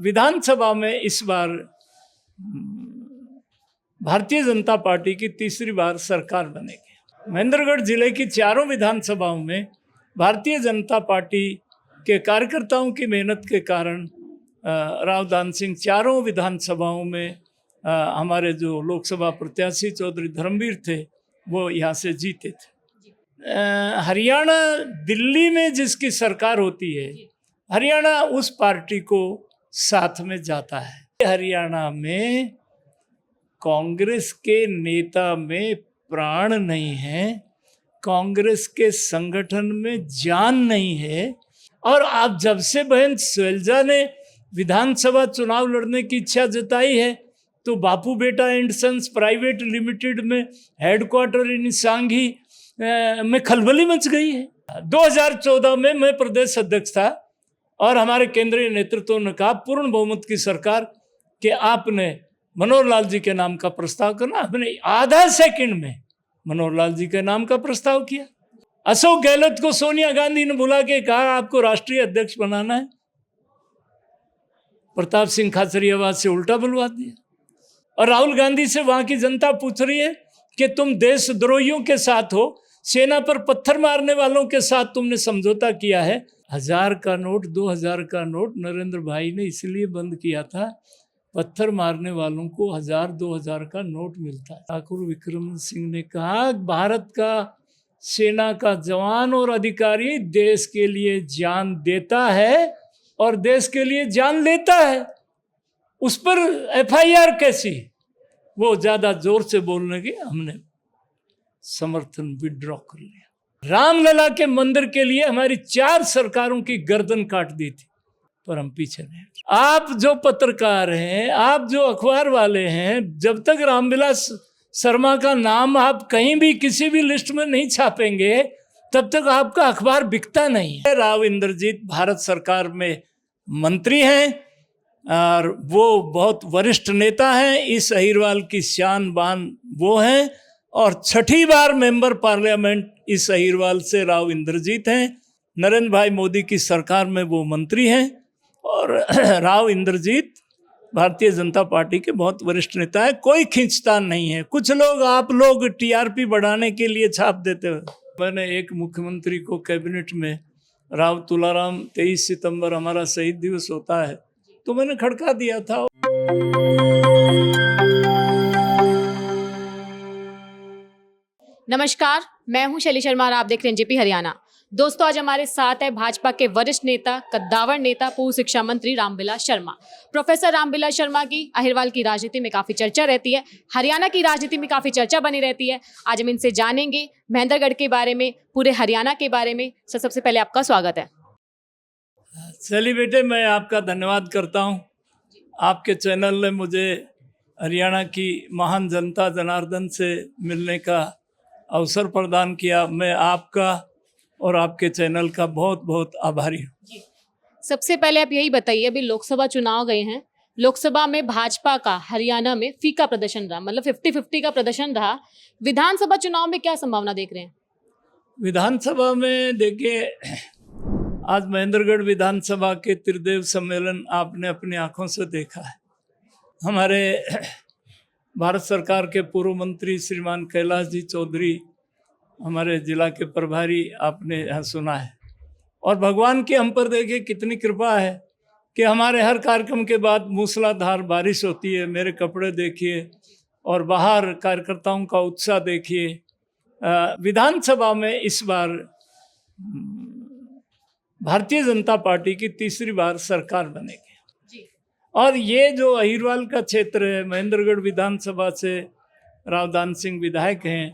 विधानसभा में इस बार भारतीय जनता पार्टी की तीसरी बार सरकार बनेगी। महेंद्रगढ़ जिले की चारों विधानसभाओं में भारतीय जनता पार्टी के कार्यकर्ताओं की मेहनत के कारण राव दान सिंह चारों विधानसभाओं में हमारे जो लोकसभा प्रत्याशी चौधरी धर्मवीर थे वो यहाँ से जीते थे। हरियाणा दिल्ली में जिसकी सरकार होती है, हरियाणा उस पार्टी को साथ में जाता है। हरियाणा में कांग्रेस के नेता में प्राण नहीं है, कांग्रेस के संगठन में जान नहीं है। और आप जब से बहन शैलजा ने विधानसभा चुनाव लड़ने की इच्छा जताई है तो बापू बेटा एंड सन्स प्राइवेट लिमिटेड में हेडक्वार्टर इन सांघी में खलबली मच गई है। 2014 में मैं प्रदेश अध्यक्ष था और हमारे केंद्रीय नेतृत्व ने कहा पूर्ण बहुमत की सरकार कि आपने मनोहर लाल जी के नाम का प्रस्ताव करना। आपने आधा सेकंड में मनोहर लाल जी के नाम का प्रस्ताव किया। अशोक गहलोत को सोनिया गांधी ने बुला के कहा आपको राष्ट्रीय अध्यक्ष बनाना है। प्रताप सिंह खाचरियावाद से उल्टा बुलवा दिया। और राहुल गांधी से वहां की जनता पूछ रही है कि तुम देशद्रोहियों के साथ हो, सेना पर पत्थर मारने वालों के साथ तुमने समझौता किया है। 1000 का नोट 2000 का नोट नरेंद्र भाई ने इसलिए बंद किया था, पत्थर मारने वालों को 1000-2000 का नोट मिलता है। ठाकुर विक्रम सिंह ने कहा भारत का सेना का जवान और अधिकारी देश के लिए जान देता है और देश के लिए जान लेता है, उस पर FIR कैसी? वो ज्यादा जोर से बोलने के हमने समर्थन विड्रॉ कर लिया। रामलला के मंदिर के लिए हमारी 4 सरकारों की गर्दन काट दी थी, पर हम पीछे नहीं। आप जो पत्रकार हैं, आप जो अखबार वाले हैं, जब तक रामविलास शर्मा का नाम आप कहीं भी किसी भी लिस्ट में नहीं छापेंगे तब तक आपका अखबार बिकता नहीं है। राव इंद्रजीत भारत सरकार में मंत्री हैं और वो बहुत वरिष्ठ नेता हैं। इस अहिरवाल की शान बान वो हैं और 6ठी बार मेंबर पार्लियामेंट इस अहिरवाल से राव इंद्रजीत हैं। नरेंद्र भाई मोदी की सरकार में वो मंत्री हैं और राव इंद्रजीत भारतीय जनता पार्टी के बहुत वरिष्ठ नेता है। कोई खींचतान नहीं है। कुछ लोग आप लोग TRP बढ़ाने के लिए छाप देते हो। मैंने एक मुख्यमंत्री को कैबिनेट में राव तुलाराम 23 सितंबर हमारा शहीद दिवस होता है तो मैंने खड़का दिया था। नमस्कार, मैं हूं शैली शर्मा और आप देख रहे हैं जेपी हरियाणा। दोस्तों, आज हमारे साथ है भाजपा के वरिष्ठ नेता, कद्दावर नेता, पूर्व शिक्षा मंत्री रामविलास शर्मा। प्रोफेसर रामविलास शर्मा की अहिरवाल की राजनीति में काफी चर्चा रहती है, हरियाणा की राजनीति में काफी चर्चा बनी रहती है। आज हम इनसे जानेंगे महेंद्रगढ़ के बारे में, पूरे हरियाणा के बारे में। सबसे पहले आपका स्वागत है। चलिए बेटे, मैं आपका धन्यवाद करता हूँ। आपके चैनल ने मुझे हरियाणा की महान जनता जनार्दन से मिलने का अवसर प्रदान किया। मैं आपका और आपके चैनल का बहुत बहुत आभारी हूँ। सबसे पहले आप यही बताइए, अभी लोकसभा चुनाव गए हैं, लोकसभा में भाजपा का हरियाणा में फीका प्रदर्शन रहा, मतलब 50-50 का प्रदर्शन रहा। विधानसभा चुनाव में क्या संभावना देख रहे हैं? विधानसभा में देखिए, आज महेंद्रगढ़ विधानसभा के त्रिदेव सम्मेलन आपने अपनी आंखों से देखा है। हमारे भारत सरकार के पूर्व मंत्री श्रीमान कैलाश जी चौधरी, हमारे जिला के प्रभारी, आपने यहाँ सुना है। और भगवान की हम पर देखिए कितनी कृपा है कि हमारे हर कार्यक्रम के बाद मूसलाधार बारिश होती है। मेरे कपड़े देखिए और बाहर कार्यकर्ताओं का उत्साह देखिए। विधानसभा में इस बार भारतीय जनता पार्टी की तीसरी बार सरकार बनेगी। और ये जो अहिरवाल का क्षेत्र है, महेंद्रगढ़ विधानसभा से राव दान सिंह विधायक हैं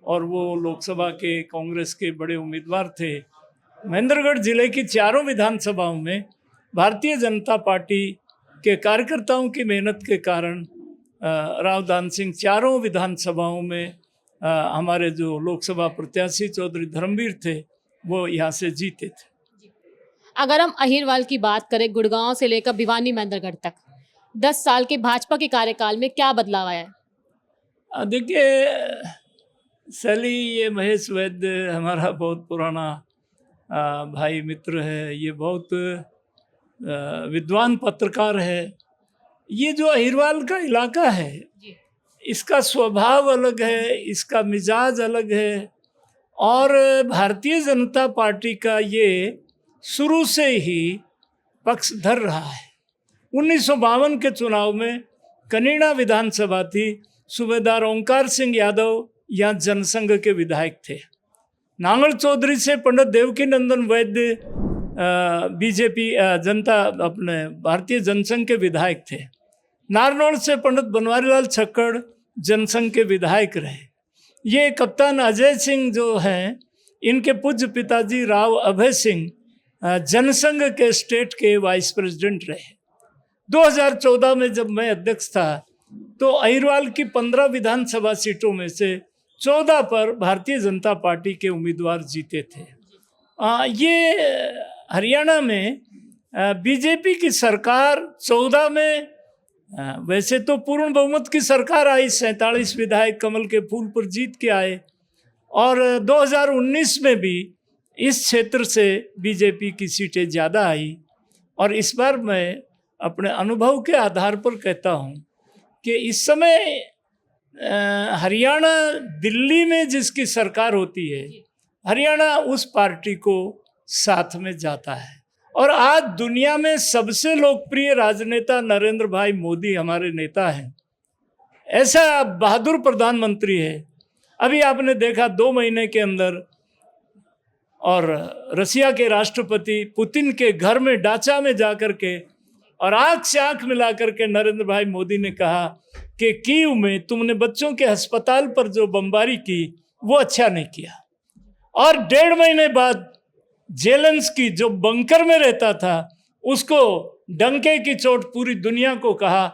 और वो लोकसभा के कांग्रेस के बड़े उम्मीदवार थे। महेंद्रगढ़ जिले की चारों विधानसभाओं में भारतीय जनता पार्टी के कार्यकर्ताओं की मेहनत के कारण राव दान सिंह चारों विधानसभाओं में हमारे जो लोकसभा प्रत्याशी चौधरी धर्मवीर थे वो यहाँ से जीते थे। अगर हम अहिरवाल की बात करें, गुड़गांव से लेकर भिवानी महेंद्रगढ़ तक 10 साल के भाजपा के कार्यकाल में क्या बदलाव आया है? देखिए शैली, ये महेश वैद्य हमारा बहुत पुराना भाई मित्र है। ये बहुत विद्वान पत्रकार है। ये जो अहिरवाल का इलाका है, जी इसका स्वभाव अलग है, इसका मिजाज अलग है, और भारतीय जनता पार्टी का ये शुरू से ही पक्षधर रहा है। 1952 के चुनाव में कनीड़ा विधानसभा थी, सूबेदार ओंकार सिंह यादव यहाँ जनसंघ के विधायक थे। नांगल चौधरी से पंडित देवकी नंदन वैद्य बीजेपी जनता अपने भारतीय जनसंघ के विधायक थे। नारनौल से पंडित बनवारीलाल छक्कड़ जनसंघ के विधायक रहे। ये कप्तान अजय सिंह जो हैं, इनके पूज्य पिताजी राव अभय सिंह जनसंघ के स्टेट के वाइस प्रेसिडेंट रहे। 2014 में जब मैं अध्यक्ष था तो अहिरवाल की 15 विधानसभा सीटों में से 14 पर भारतीय जनता पार्टी के उम्मीदवार जीते थे। ये हरियाणा में बीजेपी की सरकार 14 में वैसे तो पूर्ण बहुमत की सरकार आई, 47 विधायक कमल के फूल पर जीत के आए, और 2019 में भी इस क्षेत्र से बीजेपी की सीटें ज़्यादा आई। और इस बार मैं अपने अनुभव के आधार पर कहता हूँ कि इस समय हरियाणा दिल्ली में जिसकी सरकार होती है, हरियाणा उस पार्टी को साथ में जाता है। और आज दुनिया में सबसे लोकप्रिय राजनेता नरेंद्र भाई मोदी हमारे नेता हैं। ऐसा बहादुर प्रधानमंत्री है। अभी आपने देखा 2 महीने के अंदर, और रसिया के राष्ट्रपति पुतिन के घर में डाचा में जाकर के और आंख से आंख मिलाकर के नरेंद्र भाई मोदी ने कहा कि कीव में तुमने बच्चों के अस्पताल पर जो बमबारी की वो अच्छा नहीं किया। और 1.5 महीने बाद जेलेंस्की जो बंकर में रहता था, उसको डंके की चोट पूरी दुनिया को कहा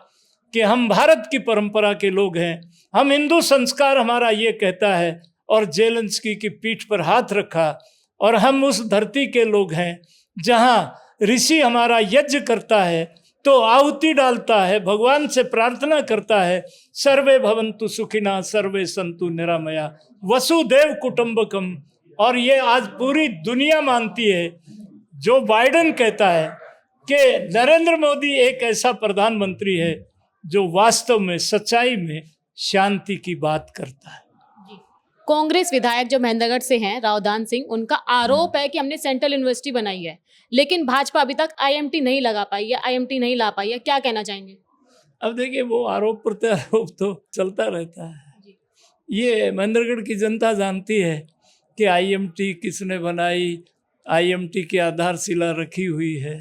कि हम भारत की परंपरा के लोग हैं, हम हिंदू संस्कार हमारा ये कहता है, और जेलेंस्की की पीठ पर हाथ रखा, और हम उस धरती के लोग हैं जहाँ ऋषि हमारा यज्ञ करता है तो आहुति डालता है, भगवान से प्रार्थना करता है, सर्वे भवन्तु सुखिना सर्वे सन्तु निरामया वसुदेव कुटुंबकम। और ये आज पूरी दुनिया मानती है। जो बाइडेन कहता है कि नरेंद्र मोदी एक ऐसा प्रधानमंत्री है जो वास्तव में सच्चाई में शांति की बात करता है। कांग्रेस विधायक जो महेंद्रगढ़ से हैं, रावदान सिंह, उनका आरोप है कि हमने सेंट्रल यूनिवर्सिटी बनाई है, लेकिन भाजपा अभी तक आईएमटी नहीं लगा पाई है, आईएमटी नहीं ला पाई है। क्या कहना चाहेंगे? अब देखिए, वो आरोप प्रत्यारोप तो चलता रहता है। ये महेंद्रगढ़ की जनता जानती है कि आईएमटी किसने बनाई, आईएमटी की आधारशिला रखी हुई है।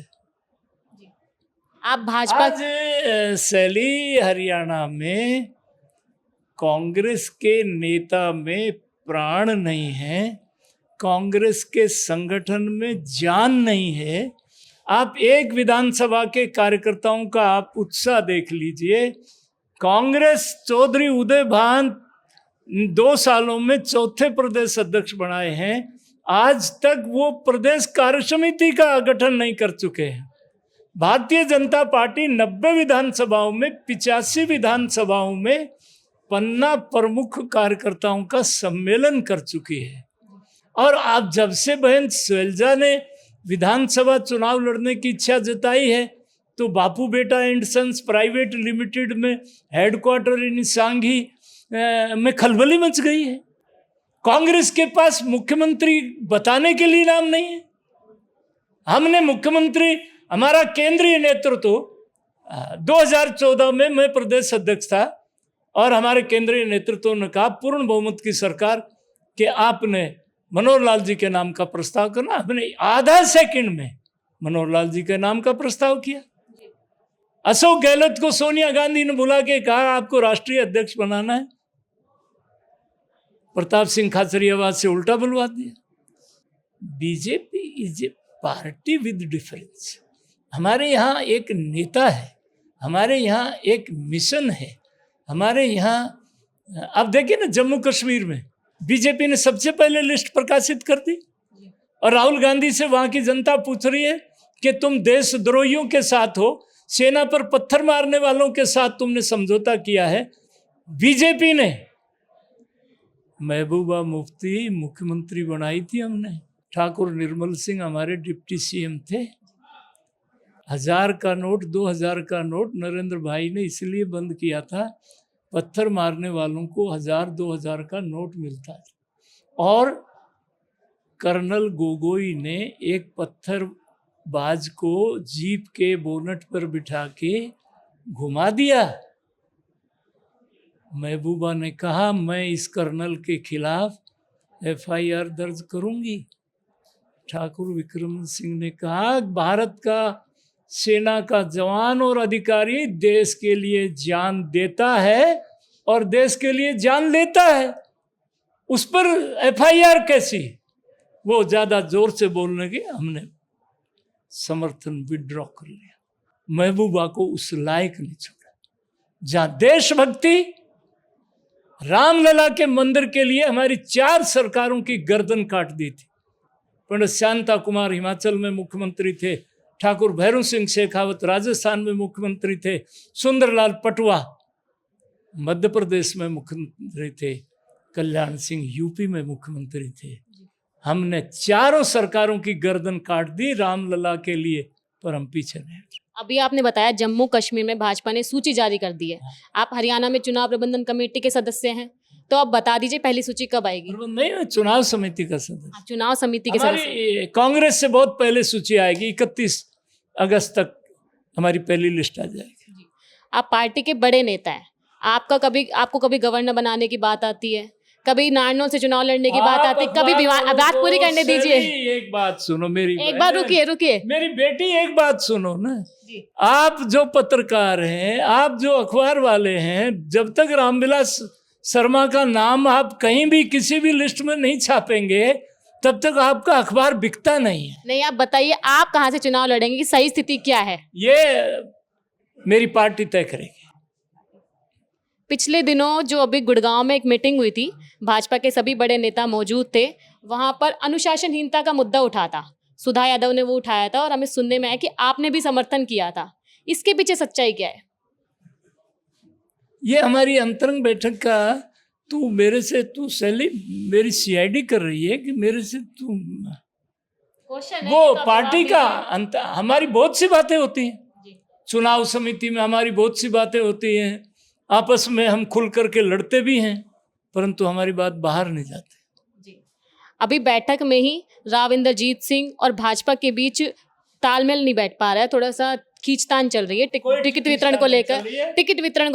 आप भाजपा आज सैली हरियाणा में कांग्रेस के नेता में प्राण नहीं है, कांग्रेस के संगठन में जान नहीं है। आप एक विधानसभा के कार्यकर्ताओं का आप उत्साह देख लीजिए। कांग्रेस चौधरी उदय भान 2 सालों में 4थे प्रदेश अध्यक्ष बनाए हैं, आज तक वो प्रदेश कार्य समिति का गठन नहीं कर चुके हैं। भारतीय जनता पार्टी 90 विधानसभाओं में 85 विधानसभाओं में पन्ना प्रमुख कार्यकर्ताओं का सम्मेलन कर चुकी है। और आप जब से बहन शैलजा ने विधानसभा चुनाव लड़ने की इच्छा जताई है तो बापू बेटा एंड सन्स प्राइवेट लिमिटेड में हेडक्वार्टर इन सांघी में खलबली मच गई है। कांग्रेस के पास मुख्यमंत्री बताने के लिए नाम नहीं है। हमने मुख्यमंत्री, हमारा केंद्रीय नेतृत्व 2014 में मैं प्रदेश अध्यक्ष था और हमारे केंद्रीय नेतृत्व ने कहा पूर्ण बहुमत की सरकार कि आपने मनोहर लाल जी के नाम का प्रस्ताव करना। हमने आधा सेकंड में मनोहर लाल जी के नाम का प्रस्ताव किया। अशोक गहलोत को सोनिया गांधी ने बुला के कहा आपको राष्ट्रीय अध्यक्ष बनाना है, प्रताप सिंह खाचरियावाद से उल्टा बुलवा दिया। BJP is a party with difference. हमारे यहाँ एक नेता है, हमारे यहाँ एक मिशन है, हमारे यहाँ आप देखिए ना जम्मू कश्मीर में बीजेपी ने सबसे पहले लिस्ट प्रकाशित कर दी और राहुल गांधी से वहाँ की जनता पूछ रही है कि तुम देशद्रोहियों के साथ हो, सेना पर पत्थर मारने वालों के साथ तुमने समझौता किया है। बीजेपी ने महबूबा मुफ्ती मुख्यमंत्री बनाई थी, हमने ठाकुर निर्मल सिंह हमारे डिप्टी सीएम थे। 1000 का नोट, 2000 का नोट नरेंद्र भाई ने इसलिए बंद किया था, पत्थर मारने वालों को 1000-2000 का नोट मिलता था। और कर्नल गोगोई ने एक पत्थरबाज को जीप के बोनट पर बिठा के घुमा दिया। महबूबा ने कहा मैं इस कर्नल के खिलाफ FIR दर्ज करूंगी। ठाकुर विक्रम सिंह ने कहा भारत का सेना का जवान और अधिकारी देश के लिए जान देता है और देश के लिए जान लेता है, उस पर FIR कैसी? वो ज्यादा जोर से बोलने के हमने समर्थन विड्रॉ कर लिया। महबूबा को उस लायक नहीं छोड़ा। जहां देशभक्ति, रामलला के मंदिर के लिए हमारी 4 सरकारों की गर्दन काट दी थी। पंडित शांता कुमार हिमाचल में मुख्यमंत्री थे, ठाकुर भैरू सिंह शेखावत राजस्थान में मुख्यमंत्री थे, सुंदरलाल पटवा मध्य प्रदेश में मुख्यमंत्री थे, कल्याण सिंह यूपी में मुख्यमंत्री थे। हमने 4 सरकारों की गर्दन काट दी रामलला के लिए, पर हम पीछे नहीं। अभी आपने बताया जम्मू कश्मीर में भाजपा ने सूची जारी कर दी है, आप हरियाणा में चुनाव प्रबंधन कमेटी के सदस्य हैं, तो अब बता दीजिए पहली सूची कब आएगी? नहीं, चुनाव समिति का सदस्य। आप चुनाव समिति के सदस्य। कांग्रेस से बहुत पहले सूची आएगी, 31 अगस्त तक हमारी पहली लिस्ट आ जाएगी। आप पार्टी के बड़े नेता हैं, आपको कभी गवर्नर बनाने की बात आती है, कभी नारनौल से चुनाव लड़ने की बात आती है, कभी बात पूरी करने दीजिए। एक बात सुनो मेरी, एक बार रुकिए मेरी बेटी, एक बात सुनो ना। आप जो पत्रकार हैं, आप जो अखबार वाले हैं, जब तक रामविलास शर्मा का नाम आप कहीं भी किसी भी लिस्ट में नहीं छापेंगे तब तक आपका अखबार बिकता नहीं है। नहीं, आप बताइए आप कहां से चुनाव लड़ेंगे, सही स्थिति क्या है? ये मेरी पार्टी तय करेगी। पिछले दिनों जो अभी गुड़गांव में एक मीटिंग हुई थी, भाजपा के सभी बड़े नेता मौजूद थे, वहां पर अनुशासनहीनता का मुद्दा उठा था, सुधा यादव ने वो उठाया था और हमें सुनने में आया कि आपने भी समर्थन किया था। इसके पीछे सच्चाई क्या है? ये हमारी अंतरंग बैठक का, तू सैली मेरी CID कर रही है कि मेरे से तू वो पार्टी का हमारी बहुत सी बातें होती हैं, चुनाव समिति में हमारी बहुत सी बातें होती हैं, आपस में हम खुल करके लड़ते भी हैं, परंतु हमारी बात बाहर नहीं जाती। अभी बैठक में ही राव इंद्रजीत सिंह और भाजपा के बीच तालमेल नहीं बैठ पा रहा है, थोड़ा सा खींचतान चल रही है टिकट वितरण को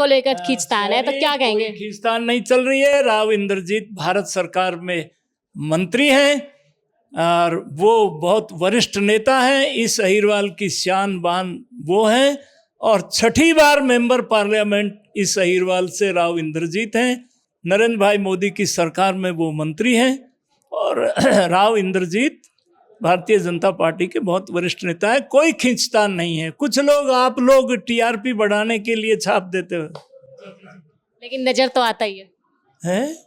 लेकर खींचतान है, तो क्या कहेंगे? खींचतान नहीं चल रही है। राव इंद्रजीत भारत सरकार में मंत्री हैं और वो बहुत वरिष्ठ नेता हैं, इस अहिरवाल की शान बान वो हैं, और 6ठी बार मेंबर पार्लियामेंट इस अहिरवाल से राव इंद्रजीत हैं। नरेंद्र भाई मोदी की सरकार में वो मंत्री हैं और राव इंद्रजीत भारतीय जनता पार्टी के बहुत वरिष्ठ नेता है। कोई खींचतान नहीं है। कुछ लोग, आप लोग TRP बढ़ाने के लिए छाप देते हो, लेकिन नजर तो आता ही है,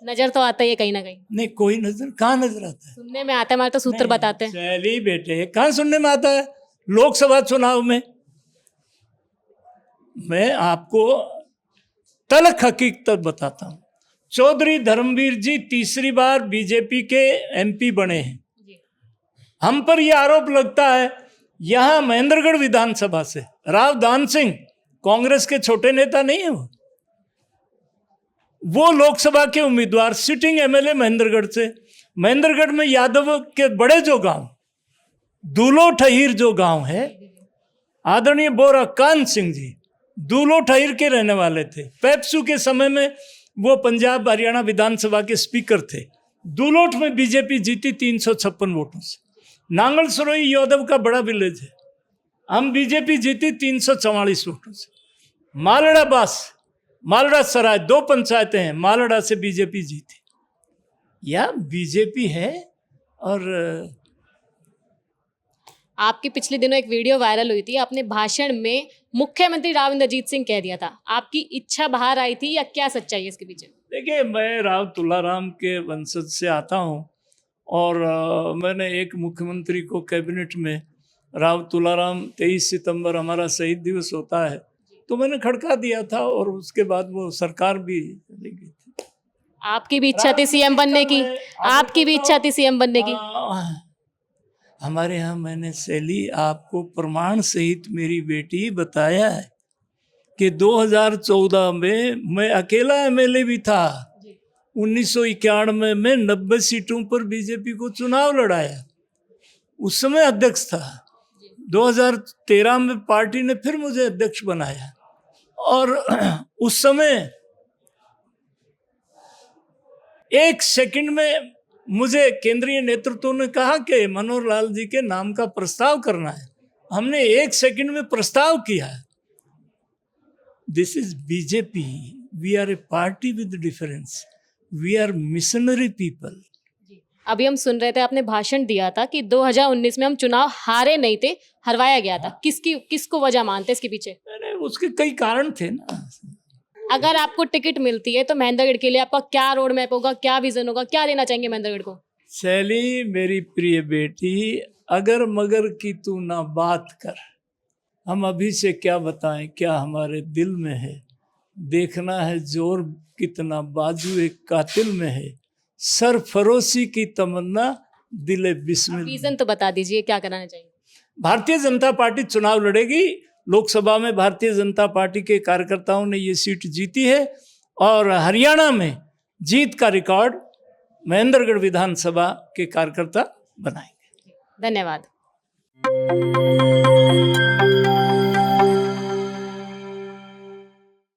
नजर तो आता ही है कहीं ना कहीं। नहीं, कोई नजर कहाँ नजर आता है? सुनने में आता है, हमारे तो सूत्र बताते हैं। चलिए बेटे, कहाँ सुनने में आता है? लोकसभा चुनाव में मैं आपको तल्ख हकीकत बताता हूँ। चौधरी धर्मवीर जी 3री बार बीजेपी के MP बने हैं। हम पर यह आरोप लगता है, यहां महेंद्रगढ़ विधानसभा से राव दान सिंह, कांग्रेस के छोटे नेता नहीं है, वो लोकसभा के उम्मीदवार, सिटिंग MLA महेंद्रगढ़ से। महेंद्रगढ़ में यादव के बड़े जो गांव, दूलो ठहीर जो गांव है, आदरणीय बोरा कान सिंह जी दूलो ठहीर के रहने वाले थे। पेप्सू के समय में वो पंजाब हरियाणा विधानसभा के स्पीकर थे। दूलोट में बीजेपी जीती 356 वोटों से। नांगल सरोई यादव का बड़ा विलेज है, हम बीजेपी जीती 344 वोटों से। मालड़ा सराय 2 पंचायतें हैं, मालड़ा से बीजेपी जीती। या बीजेपी है। और आपकी पिछले दिनों एक वीडियो वायरल हुई थी, आपने भाषण में मुख्यमंत्री राव इंद्रजीत सिंह कह दिया था, आपकी इच्छा बाहर आई थी या क्या सच्चाई है इसके पीछे? देखिए, मैं राव तुलाराम के वंशज से आता हूँ और मैंने एक मुख्यमंत्री को कैबिनेट में, राव तुलाराम 23 सितंबर हमारा शहीद दिवस होता है, तो मैंने खड़का दिया था और उसके बाद वो सरकार भी चली गई थी। आपकी भी इच्छा थी CM बनने की? आपकी भी इच्छा थी CM बनने की? हमारे यहाँ मैंने शैली आपको प्रमाण सहित मेरी बेटी बताया है कि 2014 में मैं अकेला एमएलए भी था। 1991 में 90 सीटों पर बीजेपी को चुनाव लड़ाया, उस समय अध्यक्ष था। 2013 में पार्टी ने फिर मुझे अध्यक्ष बनाया और उस समय 1 सेकंड में मुझे केंद्रीय नेतृत्व ने कहा कि मनोहर लाल जी के नाम का प्रस्ताव करना है। हमने 1 सेकंड में प्रस्ताव किया। This is BJP, we are a party with difference, we are missionary people. अभी हम सुन रहे थे, आपने भाषण दिया था कि 2019 में हम चुनाव हारे नहीं थे, हरवाया गया था। किसको वजह मानते इसके पीछे? अरे उसके कई कारण थे ना। अगर आपको टिकट मिलती है तो महेंद्रगढ़ के लिए आपका क्या रोड मैप होगा, क्या विजन होगा, क्या देना चाहेंगे महेंद्रगढ़ को? शैली मेरी प्रिय बेटी, अगर मगर की तू ना बात कर, हम अभी से क्या बताएं क्या हमारे दिल में है। देखना है जोर कितना बाजू एक कातिल में है, सरफरोशी की तमन्ना दिले बिस्मिल। विजन तो बता दीजिए, क्या कराना चाहिए? भारतीय जनता पार्टी चुनाव लड़ेगी। लोकसभा में भारतीय जनता पार्टी के कार्यकर्ताओं ने ये सीट जीती है और हरियाणा में जीत का रिकॉर्ड महेंद्रगढ़ विधानसभा के कार्यकर्ता बनाएंगे। धन्यवाद।